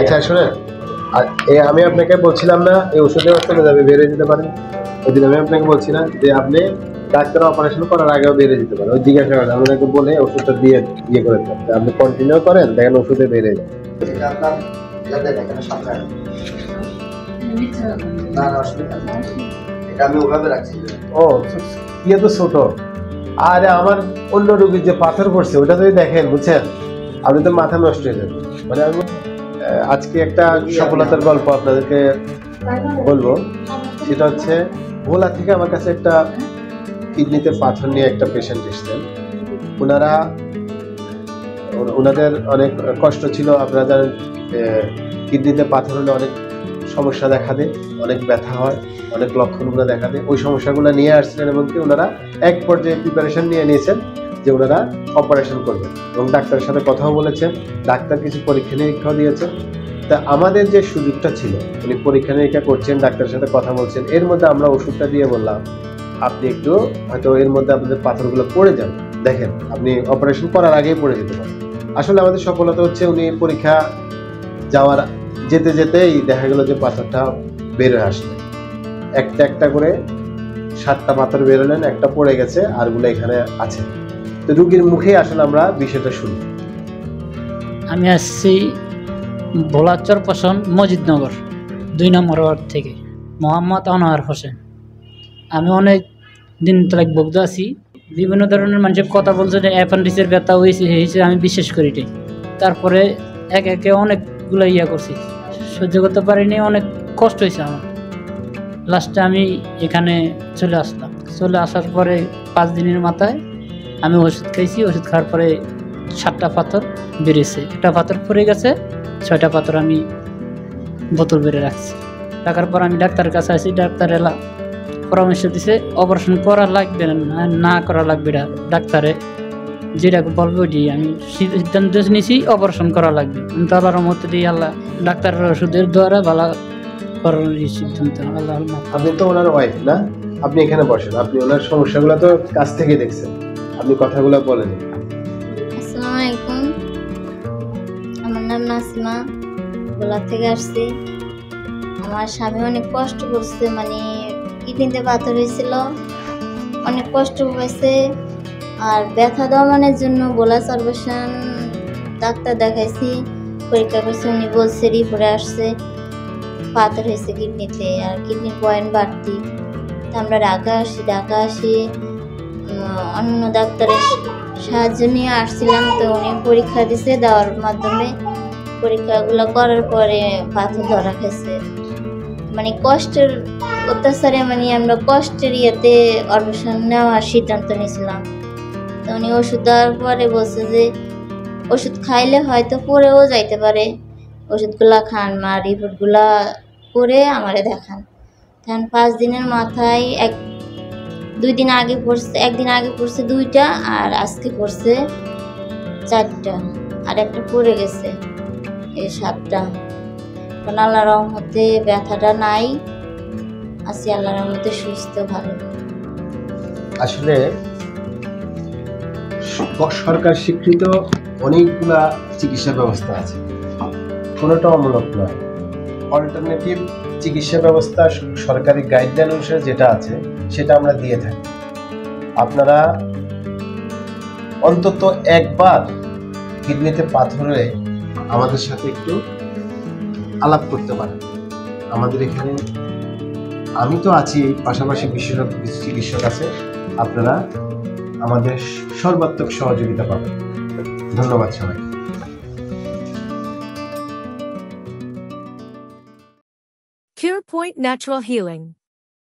আচ্ছা শুনেন, আমি আপনাকে বলছিলাম না এই ওষুধে চলে যাবে, বেড়ে যেতে পারেন। ওই দিন আমি আপনাকে বলছিলাম যে আপনি ডাক্তার অপারেশন করার আগেও বেড়ে যেতে পারে, ওই জিজ্ঞাসা করেন আপনাকে বলে ওষুধটা দিয়ে ইয়ে করে দেন, আপনি কন্টিনিউ করেন, দেখেন ওষুধে বেড়ে যায়। ও ইয়ে তো ছোট। আরে আমার অন্য রোগীর যে পাথর পড়ছে ওটা যদি দেখেন, বুঝছেন, আপনি তো মাথা নষ্ট হয়ে যাবে। মানে আমি আজকে একটা সফলতার গল্প আপনাদেরকে বলবো। সেটা হচ্ছে ভোলা থেকে আমার কাছে একটা কিডনিতে পাথর নিয়ে একটা পেশেন্ট এসেছেন। ওনাদের অনেক কষ্ট ছিল। আপনারা জানেন কিডনিতে পাথর হলে অনেক সমস্যা দেখা দেয়, অনেক ব্যথা হয়, অনেক লক্ষণগুলো দেখা দেয়। ওই সমস্যাগুলো নিয়ে আসছিলেন এবং কি ওনারা এক পর্যায়ে প্রিপারেশন নিয়ে নিয়েছেন যে ওনারা অপারেশন করবেন, এবং ডাক্তারের সাথে কথাও বলেছেন, ডাক্তার কিছু পরীক্ষা নিরীক্ষাও দিয়েছেন। তা আমাদের যে সুযোগটা ছিল, উনি পরীক্ষা নিরীক্ষা করছেন, ডাক্তারের সাথে কথা বলছেন, এর মধ্যে আমরা ওষুধটা দিয়ে বললাম আপনি একটু হয়তো এর মধ্যে আপনাদের পাথরগুলো পড়ে যাবে, দেখেন আপনি অপারেশন করার আগেই পড়ে যেতে পারেন। আসলে আমাদের সফলতা হচ্ছে উনি পরীক্ষা যাওয়ার যেতে যেতেই দেখা গেল যে পাথরটা বের হয়ে আসলো, একটা একটা করে 7টা পাথর বেরোলেন, একটা পড়ে গেছে, আরগুলো এখানে আছে। তো রুগীর মুখে আসলে আমরা বিষয়টা শুনি। আমি আসছি ভোলাচর পশন মজিদনগর 2 নম্বর ওয়ার্ড থেকে, মোহাম্মদ আনোয়ার হোসেন। আমি অনেক দিন তাই ভুগতে আছি, বিভিন্ন ধরনের মানুষের কথা বলছে যে অ্যাপেন্ডিক্সের ব্যথা হয়েছে, আমি বিশ্বাস করি নাই। তারপরে একে অনেকগুলো করছি, সহ্য করতে পারিনি, অনেক কষ্ট হয়েছে আমার। লাস্টে আমি এখানে চলে আসার পরে 5 দিনের মাথায় আমি ওষুধ খাইছি। ওষুধ খাওয়ার পরে 7টা পাথর বেরিয়েছে, একটা পাথর পড়ে গেছে, 6টা পাথর আমি বোতল বেড়ে রাখার পর আমি ডাক্তারের কাছে আসি। ডাক্তার পরামর্শ দিছে অপারেশন করা লাগবে না করা লাগবে না, ডাক্তারে যেটা বলবে ওইটি আমি সিদ্ধান্ত নিয়েছি, অপারেশন করা লাগবে। কিন্তু আল্লাহর রহমতে দিয়ে আল্লাহ ডাক্তারের ওষুধের দ্বারা ভালো করার সিদ্ধান্ত। আল্লাহ। আপনি তো ওনার ওয়াইফ না? আপনি এখানে বসেন, আপনি ওনার সমস্যাগুলো তো কাছ থেকে দেখছেন, আপনি কথাগুলো বলেন। আসসালামু আলাইকুম, আমার নাম নাসিমা, ভোলা থেকে আসছি। আমার স্বামী অনেক কষ্ট করছে, মানে কিডনিতে পাথর হয়েছিল, অনেক কষ্ট হয়েছে। আর ব্যথা দমনের জন্য ভোলা সার্ভেশন ডাক্তার দেখাইছি, পরীক্ষা করছে, উনি বলছে রিপোর্টে আসছে পাথর হয়েছে কিডনিতে, আর কিডনির পয়েন্ট বাড়তি। তা আমরা ঢাকা আসি অন্য ডাক্তারের সাহায্য নিয়ে আসছিলাম। তো উনি পরীক্ষা দিছে, দেওয়ার মাধ্যমে পরীক্ষাগুলো করার পরে পাথর ধরা খেয়েছে। মানে কষ্টের অত্যাচারে, মানে আমরা কষ্টের ইয়েতে অপারেশন নেওয়ার সিদ্ধান্ত নিয়েছিলাম। তো উনি ওষুধ দেওয়ার পরে বলছে যে ওষুধ খাইলে হয়তো পরেও যাইতে পারে, ওষুধগুলা খান, মা রিপোর্টগুলা করে আমারে দেখান। তখন 5 দিনের মাথায় 2 দিন আগে পড়ছে, একদিন আগে পড়ছে 2টা, আর আজকে পড়ছে 4টা, আর একটা পড়ে গেছে, এই 7টা। কারণ আল্লাহর রহমতে ব্যথাটা নাই, আছি আল্লাহর রহমতে সুস্থ, ভালো। আসলে সরকার স্বীকৃত অনেকগুলা চিকিৎসা ব্যবস্থা আছে, কোনোটা অমূলক নয়। অল্টারনেটিভ চিকিৎসা ব্যবস্থা সরকারি গাইডলাইন অনুসারে যেটা আছে সেটা আমরা দিয়ে থাকি। আপনারা অন্তত একবার কিডনিতে পাথর হলে আমাদের সাথে একটু আলাপ করতে পারেন। আমাদের এখানে আমি তো আছি, পাশাপাশি বিশেষজ্ঞ চিকিৎসক আছে, আপনারা আমাদের সর্বাত্মক সহযোগিতা পাবেন। ধন্যবাদ সবাই। CurePoint Natural Healing